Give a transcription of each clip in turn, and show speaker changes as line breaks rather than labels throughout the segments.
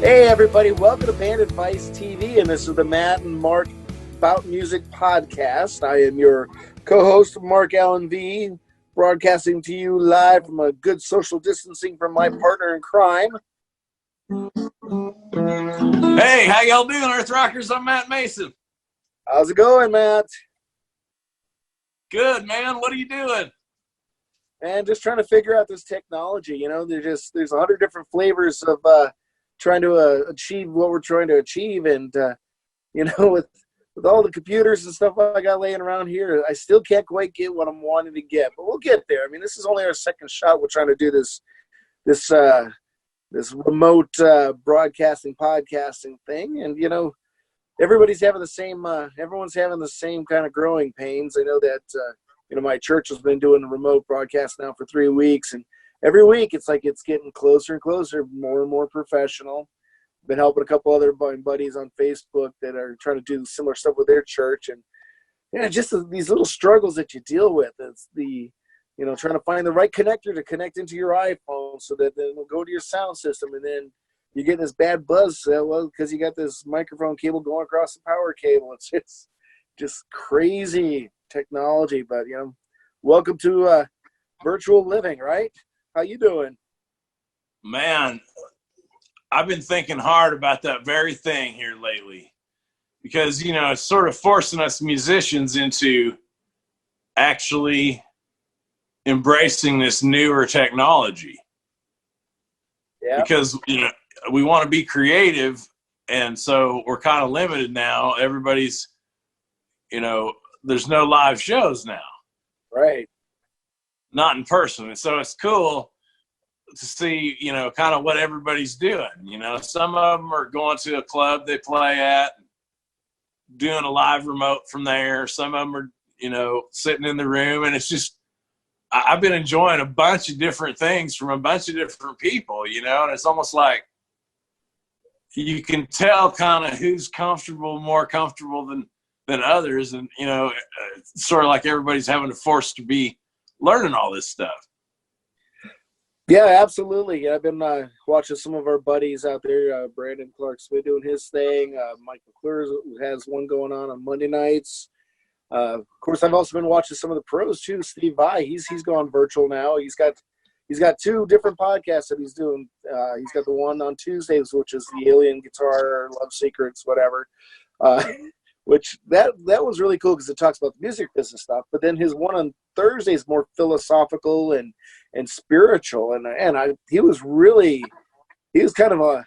Hey everybody, welcome to Band Advice TV, and this is the Matt and Mark Bout Music Podcast. I am your co-host, Mark Allen V, broadcasting to you live from a good social distancing from my partner in crime.
Hey, how y'all doing, Earth Rockers? I'm Matt Mason.
How's it going, Matt?
Good, man. What are you doing?
And just trying to figure out this technology. You know, there's 100 different flavors of trying to achieve what we're trying to achieve, and you know, with all the computers and stuff I got laying around here, I still can't quite get what I'm wanting to get, but we'll get there. I mean, this is only our second shot. We're trying to do this remote broadcasting, podcasting thing, and you know, everyone's having the same kind of growing pains. I know that you know, my church has been doing a remote broadcast now for 3 weeks, and every week it's like it's getting closer and closer, more and more professional. Been helping a couple other buddies on Facebook that are trying to do similar stuff with their church, and yeah, just these little struggles that you deal with. It's the, you know, trying to find the right connector to connect into your iPhone so that then it'll go to your sound system, and then you get this bad buzz, well, because you got this microphone cable going across the power cable. It's just crazy technology, but you know, welcome to virtual living, right? How you doing?
Man, I've been thinking hard about that very thing here lately, because you know, it's sort of forcing us musicians into actually embracing this newer technology.
Yeah,
because you know, we want to be creative, and so we're kind of limited now. Everybody's, you know, there's no live shows now,
right.
not in person, and so it's cool to see, you know, kind of what everybody's doing. You know, some of them are going to a club they play at, doing a live remote from there. Some of them are, you know, sitting in the room, and it's just, I've been enjoying a bunch of different things from a bunch of different people, you know, and it's almost like you can tell kind of who's more comfortable than others. And, you know, it's sort of like everybody's having to force to be learning all this stuff.
Yeah, absolutely. I've been watching some of our buddies out there. Brandon Clark's been doing his thing. Mike McClure has one going on Monday nights. Of course, I've also been watching some of the pros too. Steve Vai, he's gone virtual now. He's got two different podcasts that he's doing. He's got the one on Tuesdays, which is the Alien Guitar, Love Secrets, whatever. Which that was really cool because it talks about the music business stuff. But then his one on Thursday is more philosophical and spiritual. And he was kind of a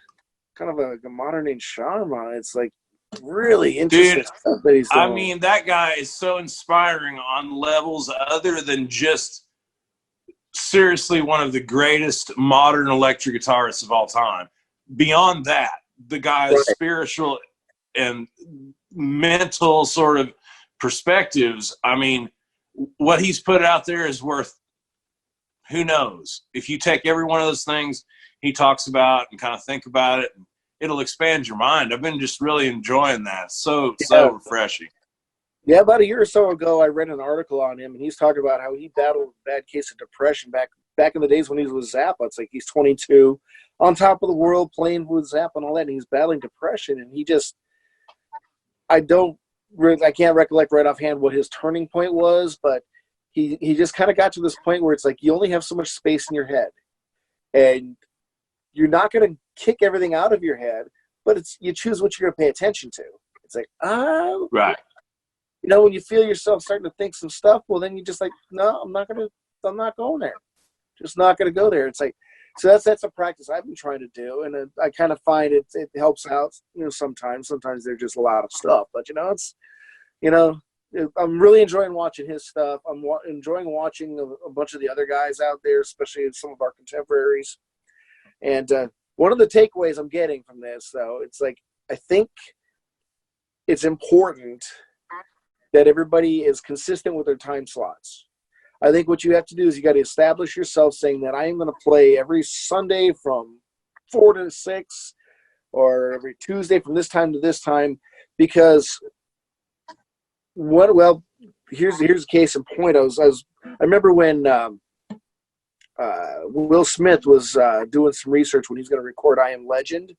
modern day shaman. It's like really interesting.
Dude,
stuff that he's doing.
I mean, that guy is so inspiring on levels other than just seriously one of the greatest modern electric guitarists of all time. Beyond that, the guy's
right.
spiritual and mental sort of perspectives, I mean, what he's put out there is worth, who knows, if you take every one of those things he talks about and kind of think about it, it'll expand your mind. I've been just really enjoying that. So refreshing.
Yeah, about a year or so ago, I read an article on him, and he's talking about how he battled a bad case of depression back in the days when he was with Zappa. It's like he's 22, on top of the world, playing with Zappa and all that, and he's battling depression, and he just, I can't recollect right offhand what his turning point was, but he just kind of got to this point where it's like you only have so much space in your head, and you're not going to kick everything out of your head, but you choose what you're going to pay attention to. It's like,
right.
You know, when you feel yourself starting to think some stuff, well, then you just like, no, I'm not going there. Just not going to go there. It's like, so that's a practice I've been trying to do, and I kind of find it helps out. You know, sometimes there's just a lot of stuff, but you know, it's, you know, I'm really enjoying watching his stuff. I'm enjoying watching a bunch of the other guys out there, especially some of our contemporaries. And one of the takeaways I'm getting from this, though, it's like, I think it's important that everybody is consistent with their time slots. I think what you have to do is you got to establish yourself saying that I am going to play every Sunday from 4 to 6 or every Tuesday from this time to this time, because here's a case in point. I remember when Will Smith was doing some research when he was going to record I Am Legend,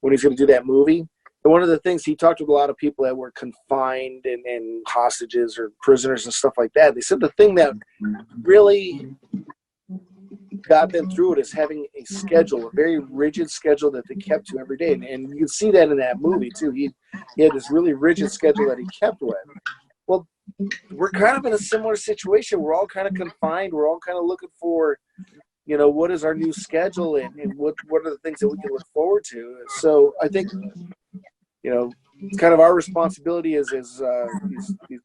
when he's going to do that movie. And one of the things he talked to a lot of people that were confined and hostages or prisoners and stuff like that. They said the thing that really got them through it is having a schedule, a very rigid schedule that they kept to every day. And you can see that in that movie too. He had this really rigid schedule that he kept with. Well, we're kind of in a similar situation. We're all kind of confined. We're all kind of looking for, what is our new schedule and what are the things that we can look forward to. So I think, it's kind of our responsibility as these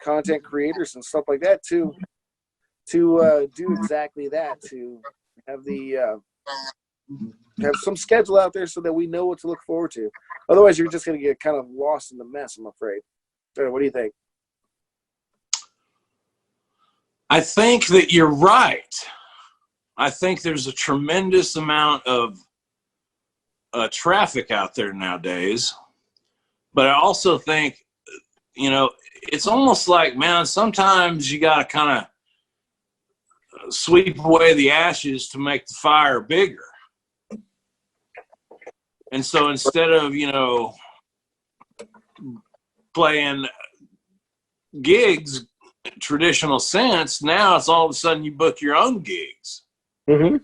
content creators and stuff like that to do exactly that, to have have some schedule out there so that we know what to look forward to. Otherwise, you're just going to get kind of lost in the mess, I'm afraid. What do you think?
I think that you're right. I think there's a tremendous amount of traffic out there nowadays. But I also think, it's almost like, man, sometimes you got to kind of sweep away the ashes to make the fire bigger. And so instead of, playing gigs, traditional sense, now it's all of a sudden you book your own gigs.
Mm-hmm.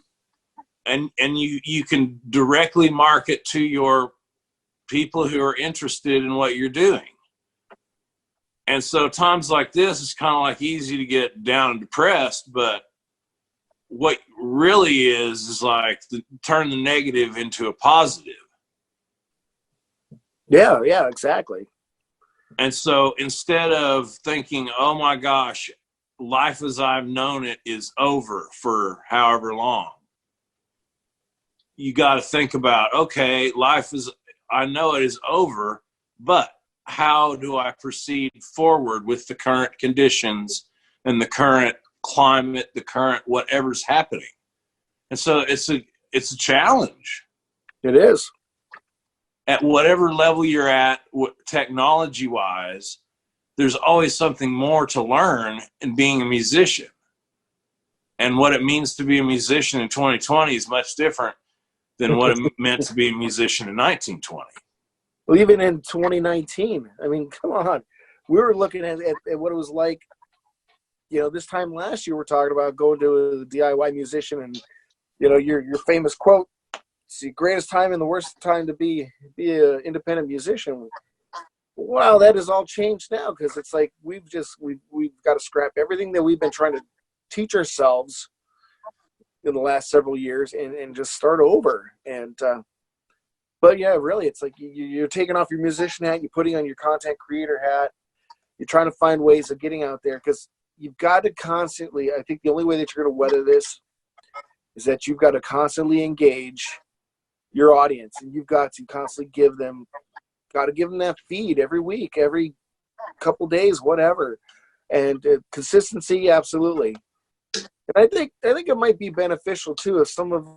And you can directly market to your people who are interested in what you're doing. And so times like this, it's kind of like easy to get down and depressed, but what really is like turn the negative into a positive.
Yeah, exactly.
And so instead of thinking, oh my gosh, life as I've known it is over for however long, you got to think about, okay, I know it is over, but how do I proceed forward with the current conditions and the current climate, the current whatever's happening? And so it's a challenge.
It is.
At whatever level you're at, technology-wise, there's always something more to learn in being a musician. And what it means to be a musician in 2020 is much different than what it meant to be a musician in 1920.
Well, even in 2019, I mean, come on. We were looking at what it was like, this time last year we're talking about going to a DIY musician and, your famous quote, it's the greatest time and the worst time to be an independent musician. Wow, that has all changed now because it's like we've got to scrap everything that we've been trying to teach ourselves in the last several years and just start over. And but yeah, really, it's like you're taking off your musician hat, you're putting on your content creator hat, you're trying to find ways of getting out there because you've got to constantly, I think the only way that you're going to weather this is that you've got to constantly engage your audience, and you've got to constantly give them that feed every week, every couple days, whatever. And consistency, absolutely. And I think it might be beneficial too if some of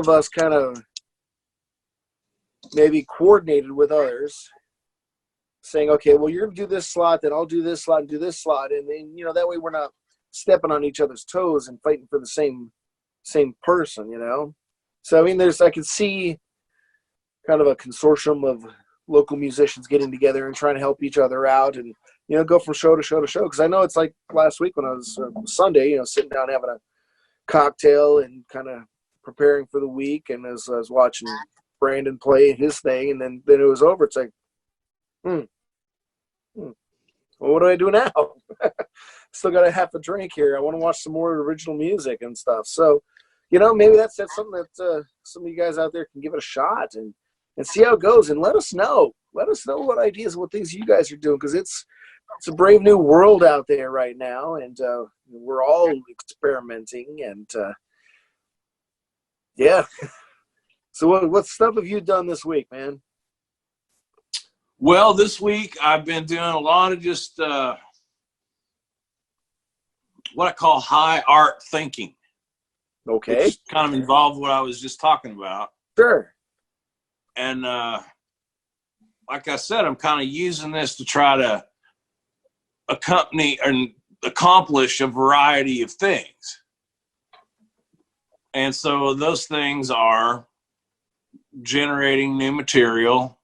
us kind of maybe coordinated with others, saying, okay, well, you're going to do this slot, then I'll do this slot and do this slot. And then, that way we're not stepping on each other's toes and fighting for the same person, So, I mean, I can see kind of a consortium of local musicians getting together and trying to help each other out and, go from show to show to show. Because I know it's like last week when I was Sunday, sitting down having a cocktail and kind of preparing for the week. And as I was watching Brandon play his thing, and then it was over. It's like, well, what do I do now? Still got a half a drink here. I want to watch some more original music and stuff. So, maybe that's something that some of you guys out there can give it a shot and see how it goes. And let us know. Let us know what ideas, what things you guys are doing, because it's a brave new world out there right now, and we're all experimenting. And yeah. So what stuff have you done this week, man?
Well, this week I've been doing a lot of just what I call high art thinking.
Okay.
Which kind of involved what I was just talking about.
Sure.
And like I said, I'm kind of using this to try to accompany and accomplish a variety of things. And so those things are generating new material,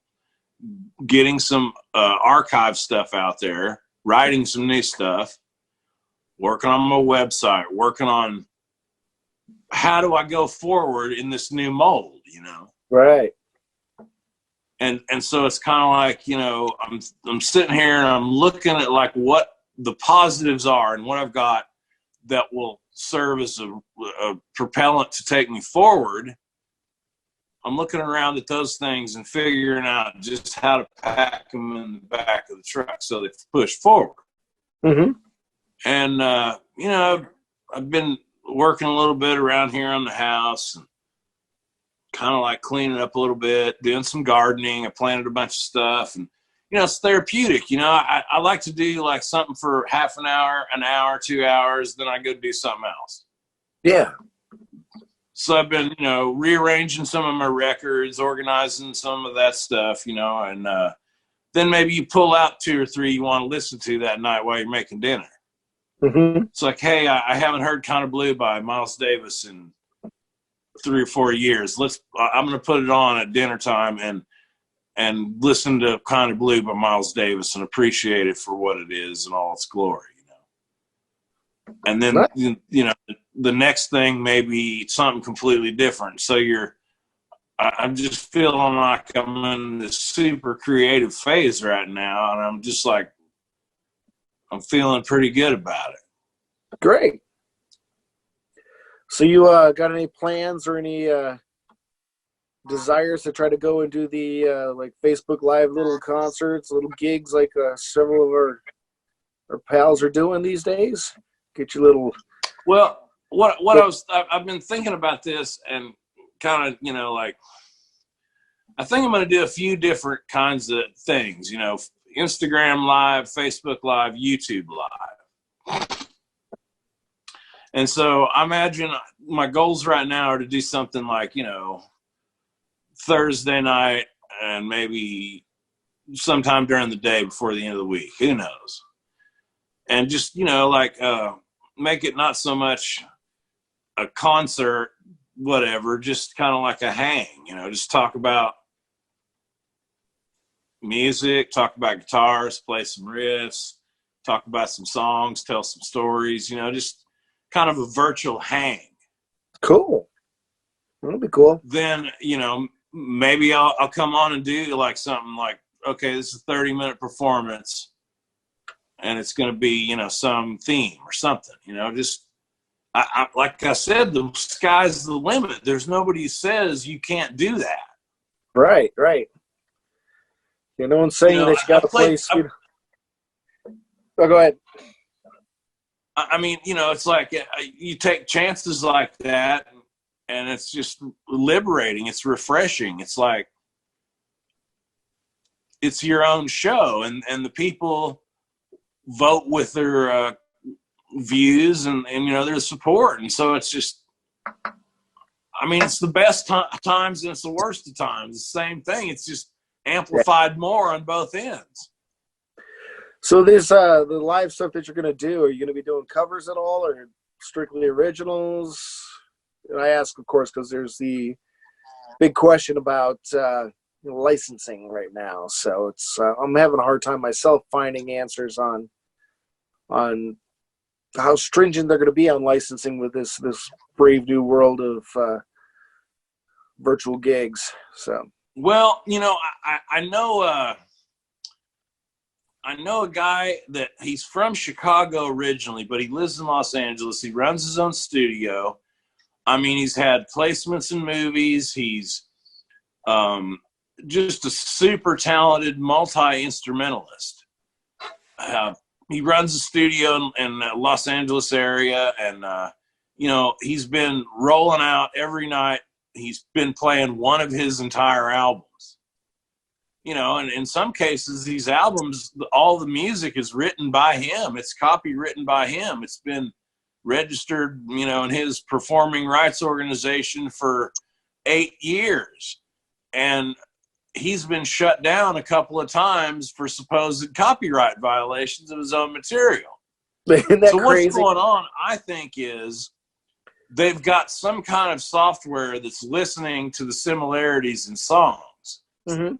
getting some archive stuff out there, writing some new stuff, working on my website, working on how do I go forward in this new mold, you know?
Right.
And so it's kind of like, you know, I'm sitting here and I'm looking at like what the positives are and what I've got that will serve as a propellant to take me forward. I'm looking around at those things and figuring out just how to pack them in the back of the truck so they push forward.
Mm-hmm.
And, you know, I've been working a little bit around here on the house and kind of like cleaning up a little bit, doing some gardening. I planted a bunch of stuff and, you know, it's therapeutic. You know, I like to do like something for half an hour, 2 hours, then I go do something else.
Yeah.
So I've been, you know, rearranging some of my records, organizing some of that stuff, you know, and then maybe you pull out 2 or 3 you want to listen to that night while you're making dinner.
Mm-hmm.
It's like, hey, I haven't heard Kind of Blue by Miles Davis in 3 or 4 years. I'm going to put it on at dinner time and listen to Kind of Blue by Miles Davis and appreciate it for what it is and all its glory, you know. And then, you know, the next thing may be something completely different. So I'm just feeling like I'm in this super creative phase right now. And I'm just like, I'm feeling pretty good about it.
Great. So you got any plans or any desires to try to go and do the like Facebook Live little concerts, little gigs like several of our pals are doing these days? Get your little...
Well, I've been thinking about this and kind of, you know, like, I think I'm going to do a few different kinds of things, you know, Instagram Live, Facebook Live, YouTube Live. And so I imagine my goals right now are to do something like, you know, Thursday night and maybe sometime during the day before the end of the week. Who knows? And just, you know, like make it not so much a concert, whatever, just kind of like a hang, you know, just talk about music, talk about guitars, play some riffs, talk about some songs, tell some stories, you know, just kind of a virtual hang.
Cool. That'll be cool.
Then, you know, maybe I'll come on and do like something like, okay, this is a 30-minute performance and it's going to be, you know, some theme or something, you know, just, I like I said, the sky's the limit. There's nobody who says you can't do that.
Right, right. You know, no one's saying, you know, that you got to play. Oh, go ahead.
I mean, you know, it's like you take chances like that, and it's just liberating. It's refreshing. It's like it's your own show, and the people vote with their views and you know, their support. And so it's just, I mean, it's the best times and it's the worst of times. The same thing. It's just amplified more on both ends.
So there's the live stuff that you're going to do. Are you going to be doing covers at all or strictly originals? And I ask, of course, because there's the big question about licensing right now. So it's I'm having a hard time myself finding answers on how stringent they're going to be on licensing with this brave new world of virtual gigs. So,
well, you know, I know a guy that he's from Chicago originally, but he lives in Los Angeles. He runs his own studio. I mean, he's had placements in movies. He's just a super talented multi-instrumentalist. He runs a studio in the Los Angeles area, and, you know, he's been rolling out every night. He's been playing one of his entire albums. You know, and in some cases, these albums, all the music is written by him. It's copywritten by him. It's been registered, you know, in his performing rights organization for 8 years. And he's been shut down a couple of times for supposed copyright violations of his own material.
Isn't that
so
crazy?
What's going on, I think, is they've got some kind of software that's listening to the similarities in songs.
Mm-hmm.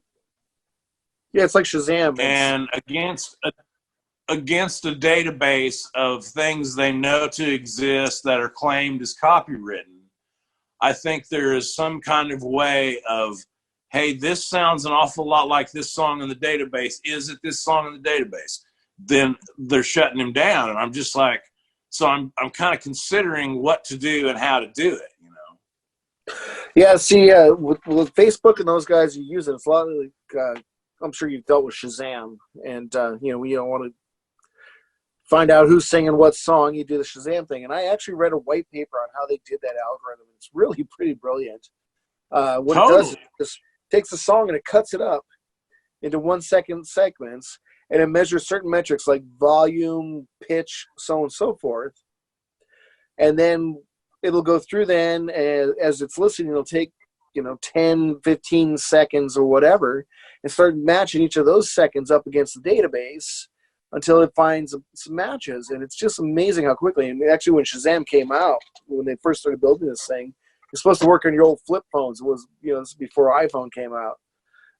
Yeah, it's like Shazam.
And against a database of things they know to exist that are claimed as copywritten, I think there is some kind of way of, hey, this sounds an awful lot like this song in the database. Is it this song in the database? Then they're shutting him down. And I'm just like, so I'm kind of considering what to do and how to do it, you know?
Yeah, see, with Facebook and those guys you use it, it's a lot like, I'm sure you've dealt with Shazam. And, you know, when you don't want to find out who's singing what song, you do the Shazam thing. And I actually read a white paper on how they did that algorithm. It's really pretty brilliant. What it does is it just takes the song and it cuts it up into 1 second segments, and it measures certain metrics like volume, pitch, so on and so forth. And then it'll go through then as it's listening, it'll take, you know, 10, 15 seconds or whatever, and start matching each of those seconds up against the database until it finds some matches. And it's just amazing how quickly. And actually, when Shazam came out, when they first started building this thing, it's supposed to work on your old flip phones. It was, you know, this was before iPhone came out.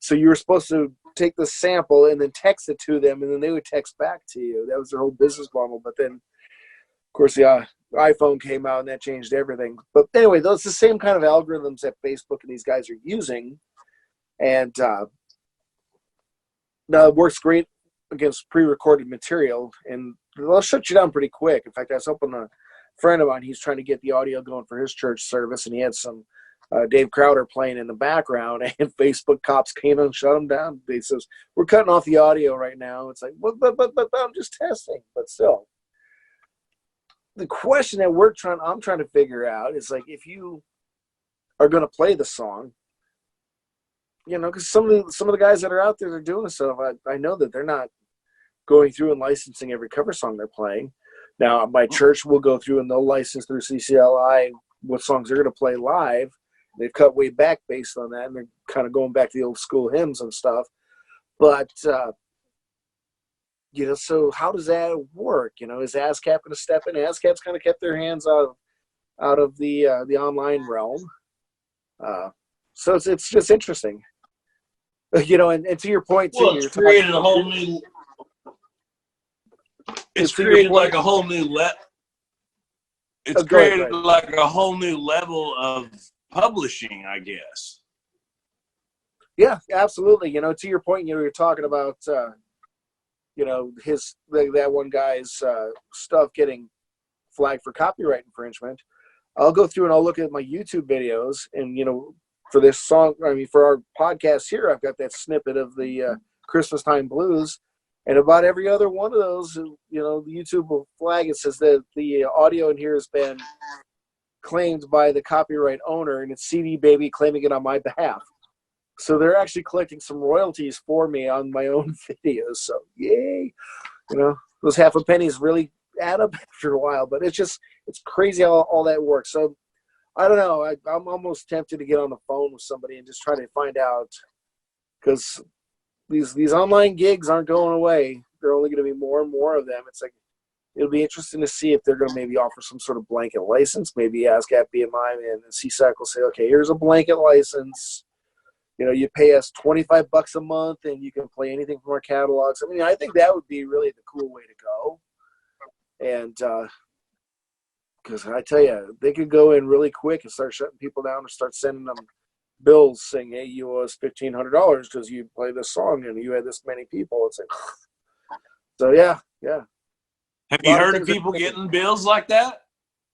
So you were supposed to take the sample and then text it to them, and then they would text back to you. That was their whole business model. But then, of course, the iPhone came out, and that changed everything. But anyway, those are the same kind of algorithms that Facebook and these guys are using. And now it works great against pre-recorded material, and they'll shut you down pretty quick. In fact, I was helping a friend of mine. He's trying to get the audio going for his church service, and he had some Dave Crowder playing in the background, and Facebook cops came and shut him down. They says, we're cutting off the audio right now. It's like, but I'm just testing. But still, the question that I'm trying to figure out is, like, if you are going to play the song, you know, because some of the guys that are out there that are doing this stuff, I know that they're not going through and licensing every cover song they're playing. Now, my church will go through and they'll license through CCLI what songs they're going to play live. They've cut way back based on that, and they're kind of going back to the old school hymns and stuff. But, you know, so how does that work? You know, is ASCAP going to step in? ASCAP's kind of kept their hands out of the online realm. So it's just interesting. You know, and to your point, too.
Well, it's created a whole new... It's created like a whole new like a whole new level of publishing, I guess.
Yeah, absolutely. You know, to your point, you know, you're talking about, you know, that one guy's stuff getting flagged for copyright infringement. I'll go through and I'll look at my YouTube videos, and, you know, for this song, I mean, for our podcast here, I've got that snippet of the Christmas Time Blues. And about every other one of those, you know, the YouTube will flag. It says that the audio in here has been claimed by the copyright owner, and it's CD Baby claiming it on my behalf. So they're actually collecting some royalties for me on my own videos. So yay! You know, those half a pennies really add up after a while. But it's crazy how all that works. So I don't know. I'm almost tempted to get on the phone with somebody and just try to find out, because these online gigs aren't going away. There are only going to be more and more of them. It's like, it'll be interesting to see if they're going to maybe offer some sort of blanket license. Maybe ASCAP, BMI, and CSAC will say, okay, here's a blanket license. You know, you pay us $25 a month, and you can play anything from our catalogs. I mean, I think that would be really the cool way to go. And because I tell you, they could go in really quick and start shutting people down and start sending them bills saying, hey, you owe us $1,500 because you play this song and you had this many people. It's like, so yeah.
Have you heard of people getting bills like that?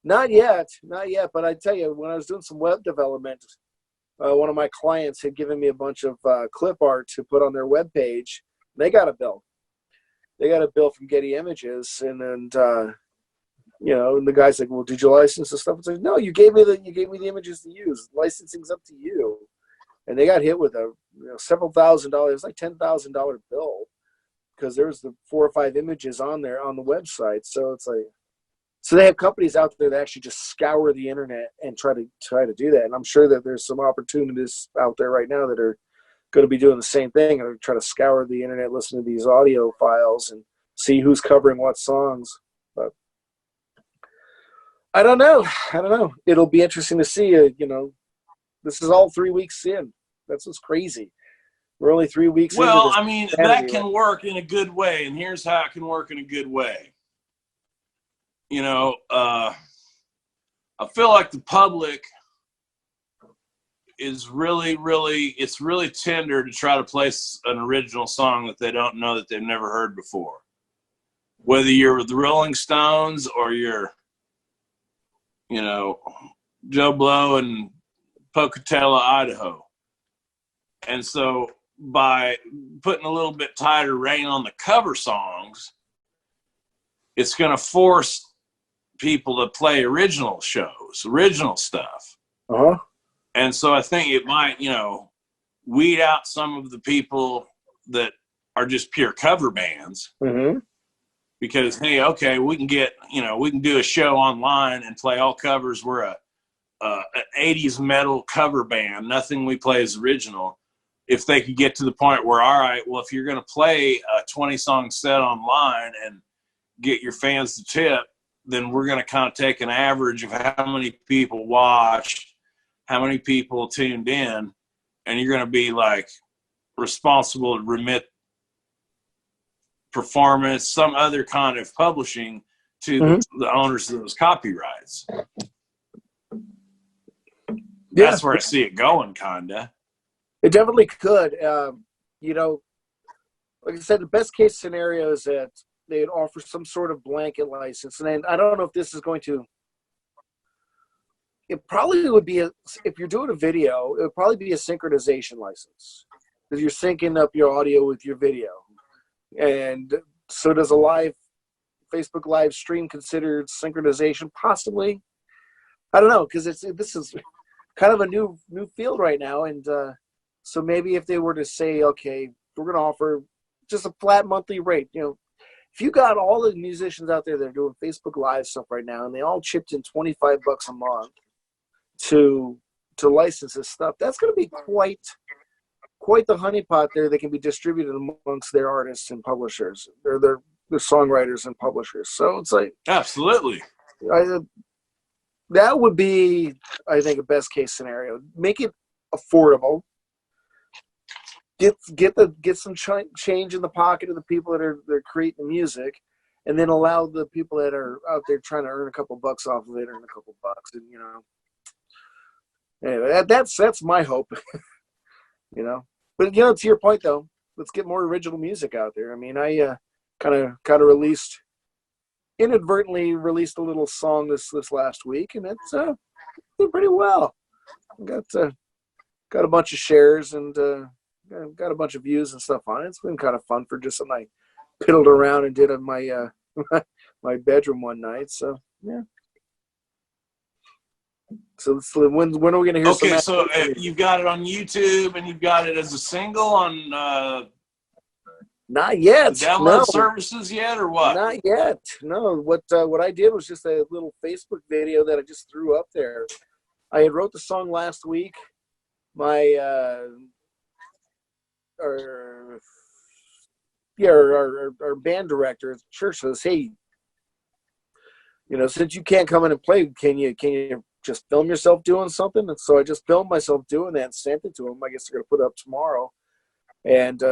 Not yet. But I tell you, when I was doing some web development, one of my clients had given me a bunch of clip art to put on their web page. They got a bill. They got a bill from Getty Images, and you know, and the guy's like, "Well, did you license the stuff?" It's like, "No, you gave me the images to use. Licensing's up to you." And they got hit with a several $1,000s, like $10,000 bill, because there was the 4 or 5 images on there on the website. So it's like, so they have companies out there that actually just scour the internet and try to do that. And I'm sure that there's some opportunities out there right now that are going to be doing the same thing, and try to scour the internet, listen to these audio files, and see who's covering what songs. But I don't know. I don't know. It'll be interesting to see. This is all 3 weeks in. That's what's crazy. We're only 3 weeks into
Well,
this
I mean,
insanity,
that
right?
can work in a good way, and here's how it can work in a good way. I feel like the public is it's really tender to try to place an original song that they don't know, that they've never heard before. Whether you're with the Rolling Stones or you're, Joe Blow in Pocatello, Idaho. And so by putting a little bit tighter rein on the cover songs, it's going to force people to play original shows, original stuff.
Uh-huh.
And so I think it might, weed out some of the people that are just pure cover bands.
Mm-hmm.
Because, hey, okay, we can do a show online and play all covers. We're an 80s metal cover band. Nothing we play is original. If they could get to the point where, all right, well, if you're going to play a 20-song set online and get your fans to tip, then we're going to kind of take an average of how many people watched, how many people tuned in, and you're going to be like responsible to remit performance, some other kind of publishing to the owners of those copyrights. That's where I see it going, kinda.
It definitely could. Like I said, the best case scenario is that they'd offer some sort of blanket license. And then I don't know if this is going to, it probably would be, if you're doing a video, it would probably be a synchronization license. Because you're syncing up your audio with your video. And so does a live Facebook live stream considered synchronization? Possibly. I don't know, because this is kind of a new field right now. And so maybe if they were to say, okay, we're going to offer just a flat monthly rate, if you got all the musicians out there that are doing Facebook Live stuff right now, and they all chipped in $25 a month to license this stuff, that's going to be quite the honeypot there that can be distributed amongst their artists and publishers, their songwriters and publishers. So it's like,
absolutely,
that would be, I think, a best case scenario. Make it affordable. Get some change in the pocket of the people that are creating the music, and then allow the people that are out there trying to earn a couple bucks off of it, earn a couple bucks, and anyway, that's my hope. But to your point though, let's get more original music out there. I mean, I kind of inadvertently released a little song this last week, and it's did pretty well. Got a bunch of shares and got a bunch of views and stuff on it. It's been kind of fun for just something I piddled around and did on my my bedroom one night. So yeah. So when are we going to hear?
Okay, so you've got it on YouTube and you've got it as a single on.
Not yet.
Download services yet, or what?
Not yet. No. What I did was just a little Facebook video that I just threw up there. I had wrote the song last week. My our band director at the church says, "Hey, since you can't come in and play, can you just film yourself doing something?" And so I just filmed myself doing that and sent it to him. I guess they're gonna put it up tomorrow. And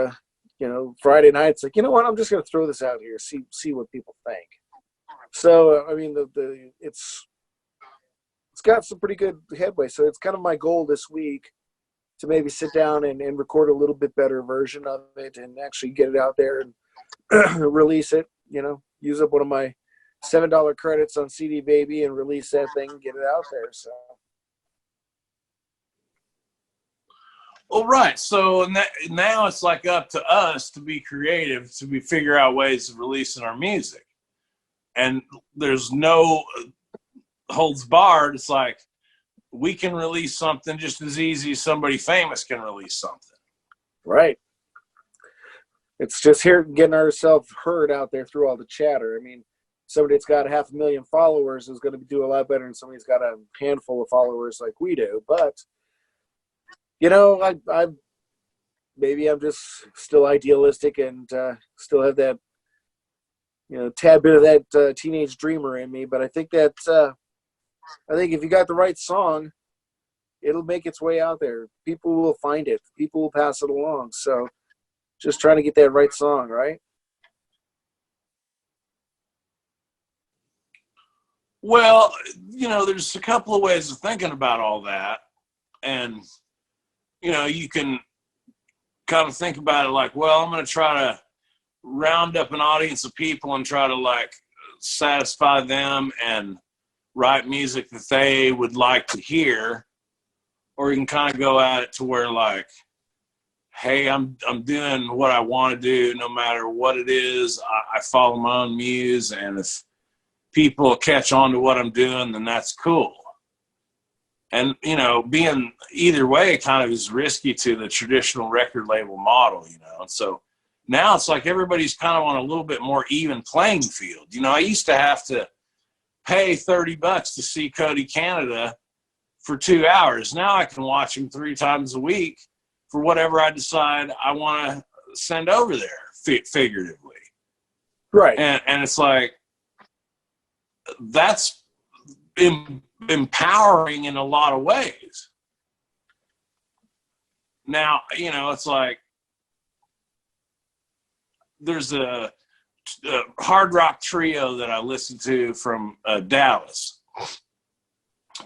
Friday night, it's like, you know what? I'm just gonna throw this out here, see what people think. So I mean, it's got some pretty good headway. So it's kind of my goal this week to maybe sit down and record a little bit better version of it and actually get it out there and release it. Use up one of my $7 credits on CD Baby and release that thing and get it out there. So.
All right. So now it's like up to us to be creative, to figure out ways of releasing our music. And there's no holds barred. It's like we can release something just as easy as somebody famous can release something.
Right. It's just here getting ourselves heard out there through all the chatter. I mean, somebody that's got 500,000 followers is going to do a lot better than somebody that's got a handful of followers like we do. But, I maybe I'm just still idealistic and still have that, tad bit of that teenage dreamer in me. But I think that I think if you got the right song, it'll make its way out there. People will find it. People will pass it along. So just trying to get that right song, right?
Well, there's a couple of ways of thinking about all that. And, you can kind of think about it like, well, I'm going to try to round up an audience of people and try to like satisfy them and write music that they would like to hear. Or you can kind of go at it to where like, hey, I'm doing what I want to do no matter what it is. I follow my own muse, and if people catch on to what I'm doing, then that's cool. And, being either way kind of is risky to the traditional record label model, And so now it's like everybody's kind of on a little bit more even playing field. I used to have to pay $30 to see Cody Canada for 2 hours. Now I can watch him 3 times a week for whatever I decide I want to send over there, figuratively.
Right.
And it's like, that's empowering in a lot of ways. Now, it's like there's a hard rock trio that I listened to from Dallas.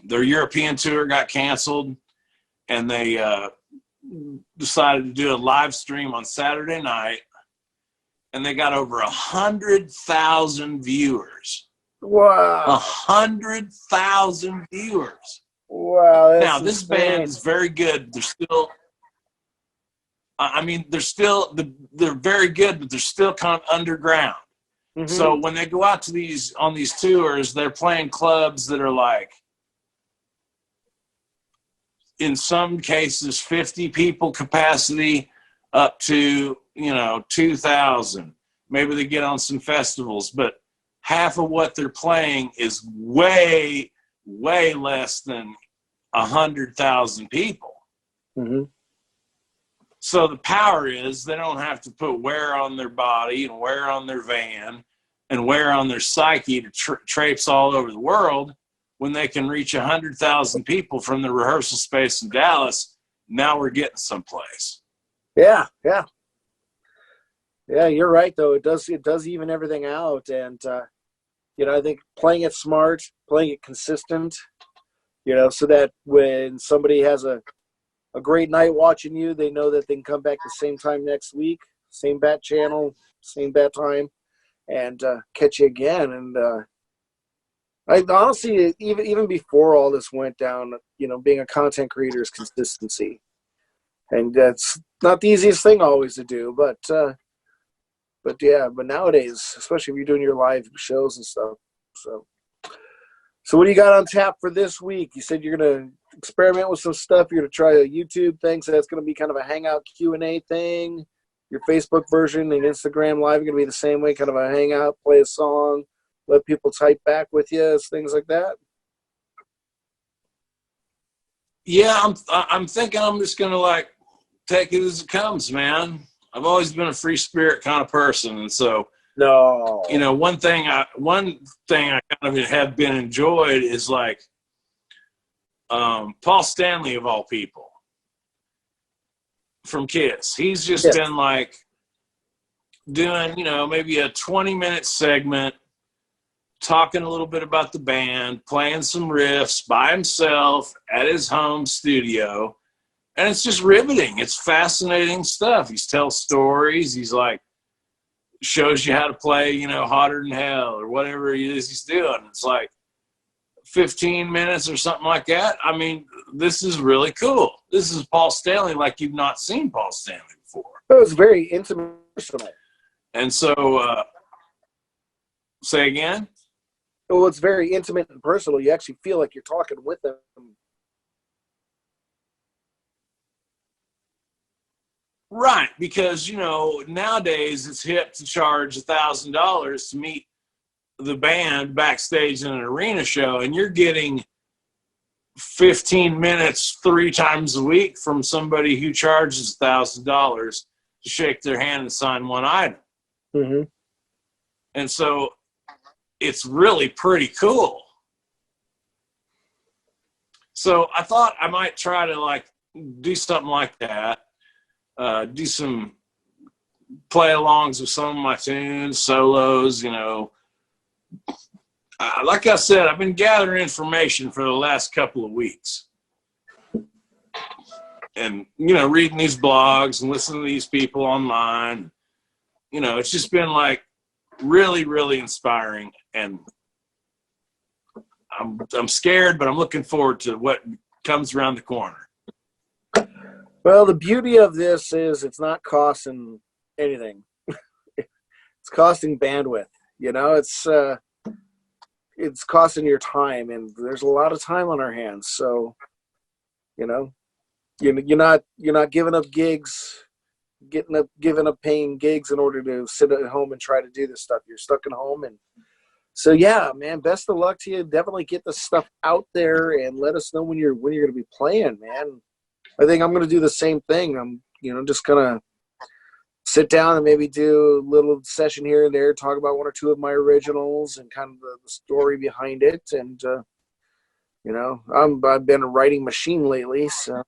Their European tour got canceled, and they decided to do a live stream on Saturday night, and they got over 100,000 viewers.
Wow.
100,000 viewers.
Wow.
Now, this band is very good. They're still, they're very good, but they're still kind of underground. Mm-hmm. So when they go out to on these tours, they're playing clubs that are like, in some cases, 50 people capacity up to, 2,000. Maybe they get on some festivals, but half of what they're playing is way, way less than 100,000 people.
Mm-hmm.
So the power is they don't have to put wear on their body and wear on their van and wear on their psyche to traipse all over the world when they can reach 100,000 people from the rehearsal space in Dallas. Now we're getting someplace.
Yeah. Yeah, you're right, though. It does even everything out. And, I think playing it smart, playing it consistent, so that when somebody has a great night watching you, they know that they can come back the same time next week, same bat channel, same bat time, and catch you again. And I honestly, even before all this went down, being a content creator is consistency. And that's not the easiest thing always to do, but nowadays, especially if you're doing your live shows and stuff. So what do you got on tap for this week? You said you're going to experiment with some stuff. You're going to try a YouTube thing, so that's going to be kind of a hangout Q&A thing. Your Facebook version and Instagram Live are going to be the same way, kind of a hangout, play a song, let people type back with you, things like that.
Yeah, I'm thinking I'm just going to like take it as it comes, man. I've always been a free spirit kind of person, and so one thing I kind of have been enjoyed is like Paul Stanley of all people from Kiss. He's just been like doing maybe a 20-minute segment, talking a little bit about the band, playing some riffs by himself at his home studio. And it's just riveting. It's fascinating stuff. He tells stories. He's like, shows you how to play, Hotter Than Hell or whatever it is he's doing. It's like 15 minutes or something like that. I mean, this is really cool. This is Paul Stanley like you've not seen Paul Stanley before.
It was very intimate.
And so, say again?
Well, it's very intimate and personal. You actually feel like you're talking with them.
Right, because, nowadays it's hip to charge $1,000 to meet the band backstage in an arena show, and you're getting 15 minutes 3 times a week from somebody who charges $1,000 to shake their hand and sign one item.
Mm-hmm.
And so it's really pretty cool. So I thought I might try to like do something like that. Do some play-alongs with some of my tunes, solos, like I said, I've been gathering information for the last couple of weeks. And, reading these blogs and listening to these people online. It's just been like really, really inspiring. And I'm scared, but I'm looking forward to what comes around the corner.
Well, the beauty of this is it's not costing anything. It's costing bandwidth. It's costing your time, and there's a lot of time on our hands. So, you're not giving up gigs, giving up paying gigs in order to sit at home and try to do this stuff. You're stuck at home, and so yeah, man. Best of luck to you. Definitely get the stuff out there and let us know when you're going to be playing, man. I think I'm going to do the same thing. I'm just gonna sit down and maybe do a little session here and there, talk about one or two of my originals and kind of the story behind it. And, I've been a writing machine lately. So,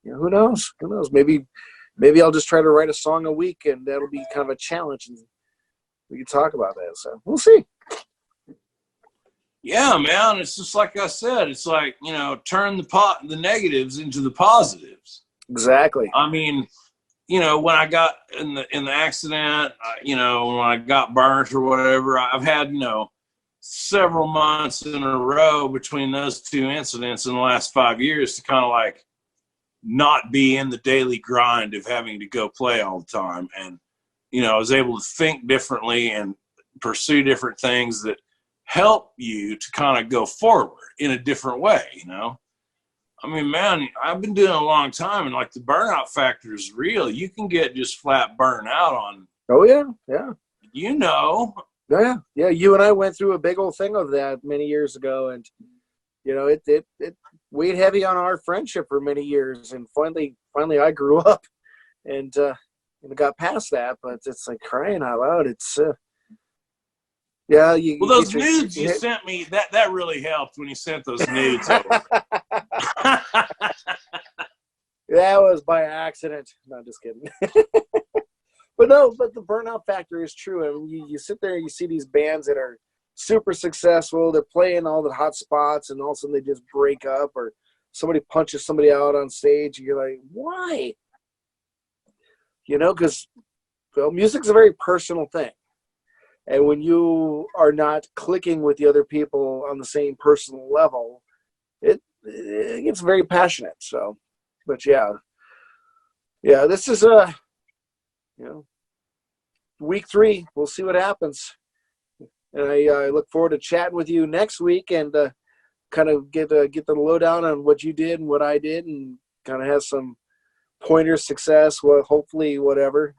who knows? Who knows? Maybe I'll just try to write a song a week, and that'll be kind of a challenge. And we can talk about that. So we'll see.
Yeah, man. It's just like I said. It's like, turn the negatives into the positives.
Exactly.
I mean, when I got in the accident, when I got burnt or whatever, I've had, several months in a row between those two incidents in the last 5 years to kind of like not be in the daily grind of having to go play all the time. And, I was able to think differently and pursue different things that help you to kind of go forward in a different way, I mean, man, I've been doing it a long time, and like the burnout factor is real. You can get just flat burnt out on.
Oh yeah, yeah.
Yeah.
You and I went through a big old thing of that many years ago, and it weighed heavy on our friendship for many years. And finally, I grew up and got past that. But it's like crying out loud. It's yeah.
Those nudes you sent me, that really helped when you sent those nudes over.
That was by accident. No, just kidding. But the burnout factor is true. I mean, you sit there and you see these bands that are super successful. They're playing all the hot spots, and all of a sudden they just break up, or somebody punches somebody out on stage. And you're like, why? Because music's a very personal thing. And when you are not clicking with the other people on the same personal level, it gets very passionate. So, but yeah, this is week 3. We'll see what happens. And I look forward to chatting with you next week and kind of get the lowdown on what you did and what I did, and kind of have some pointers, success, well, hopefully whatever,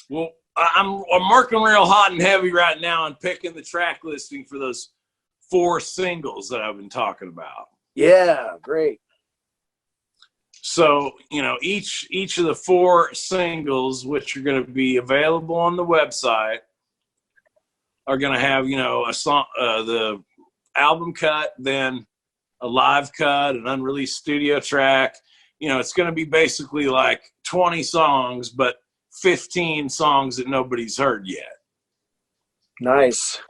Well, I'm working real hot and heavy right now and picking the track listing for those 4 singles that I've been talking about.
Yeah, great.
So, each of the 4 singles, which are going to be available on the website, are going to have, a song, the album cut, then a live cut, an unreleased studio track. It's going to be basically like 20 songs, but 15 songs that nobody's heard yet.
Nice.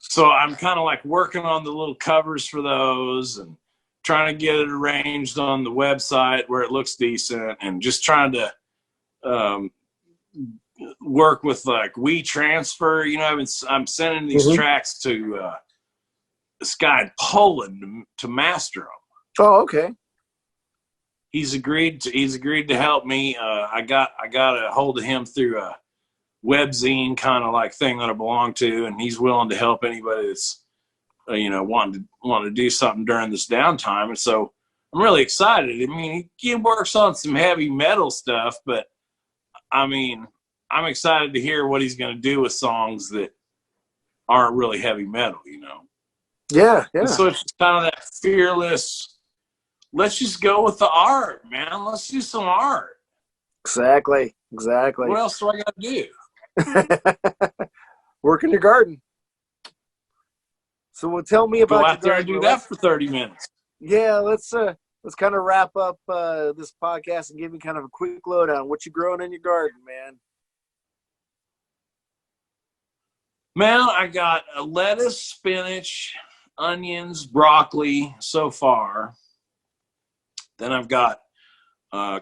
So I'm kind of like working on the little covers for those and trying to get it arranged on the website where it looks decent, and just trying to work with like WeTransfer. I'm sending these tracks to this guy in Poland to master them.
Oh, okay.
He's agreed to help me. I got a hold of him through a webzine kind of like thing that I belong to, and he's willing to help anybody that's wanting to do something during this downtime. And so I'm really excited. I mean, he works on some heavy metal stuff, but I mean, I'm excited to hear what he's going to do with songs that aren't really heavy metal,
Yeah.
And so it's kind of that fearless, let's just go with the art, man. Let's do some art.
Exactly.
What else do I got to do?
Work in your garden. So tell me about
go out there and do that for 30 minutes.
Yeah, let's kind of wrap up this podcast and give me kind of a quick lowdown. What you growing in your garden, man?
Man, I got a lettuce, spinach, onions, broccoli so far. Then I've got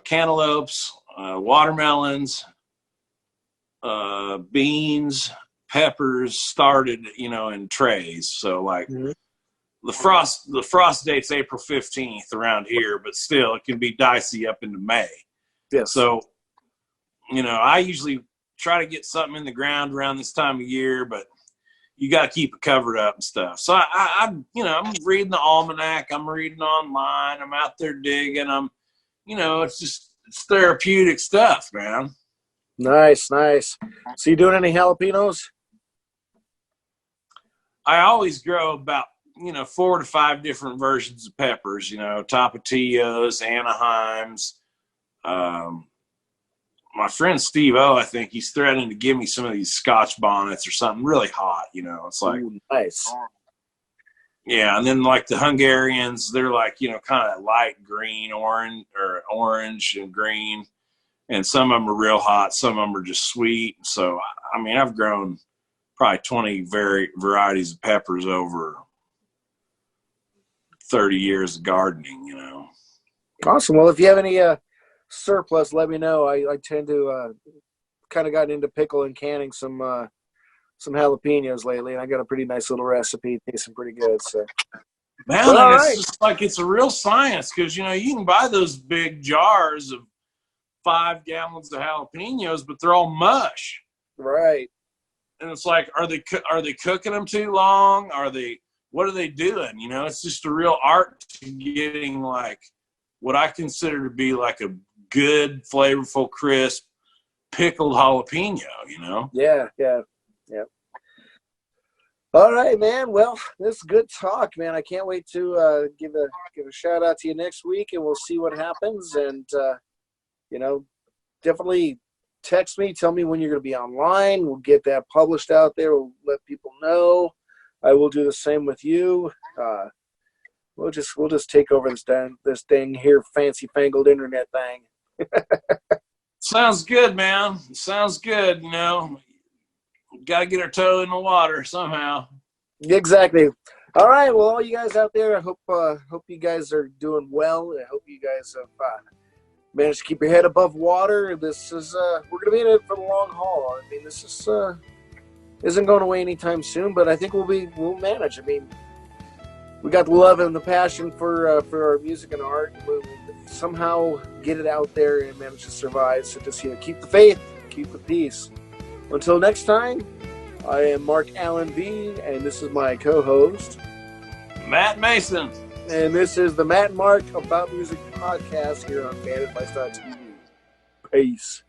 cantaloupes, watermelons, beans, peppers started, in trays. So like
Mm-hmm.
the frost date's April 15th around here, but still it can be dicey up into May.
Yes.
So, I usually try to get something in the ground around this time of year, but you got to keep it covered up and stuff. So I'm reading the almanac, I'm reading online, I'm out there digging, it's therapeutic stuff, man.
Nice. So you doing any jalapenos?
I always grow about 4 to 5 different versions of peppers. Tapatios, Anaheims. My friend Steve O, I think he's threatening to give me some of these Scotch bonnets or something really hot. It's like,
Ooh, nice.
Yeah, and then like the Hungarians, they're like kind of light green, orange and green, and some of them are real hot, some of them are just sweet. So I've grown probably 20 varieties of peppers over 30 years of gardening.
Awesome. Well, if you have any surplus, let me know. I tend to kind of gotten into pickle and canning some jalapenos lately, and I got a pretty nice little recipe, tasting pretty good. So,
Man,
well, all
it's
right.
just like it's a real science because you can buy those big jars of 5 gallons of jalapenos, but they're all mush.
Right.
And it's like, are they cooking them too long? What are they doing? It's just a real art to getting like what I consider to be like a good, flavorful, crisp, pickled jalapeno,
Yeah. All right, man. Well, this is good talk, man. I can't wait to give a shout out to you next week, and we'll see what happens. And definitely text me, tell me when you're going to be online. We'll get that published out there. We'll let people know. I will do the same with you. We'll just take over this thing here, fancy fangled internet thing.
Sounds good, man. Sounds good. Got to get our toe in the water somehow.
Exactly. All right. Well, all you guys out there, I hope you guys are doing well. I hope you guys have managed to keep your head above water. This is we're gonna be in it for the long haul. This is isn't going away anytime soon, but I think we'll manage. We got the love and the passion for our music and art. We'll somehow get it out there and manage to survive. So just keep the faith, keep the peace. Until next time, I am Mark Allen V, and this is my co-host,
Matt Mason.
And this is the Matt and Mark About Music podcast here on FantasLifestyle TV. Peace.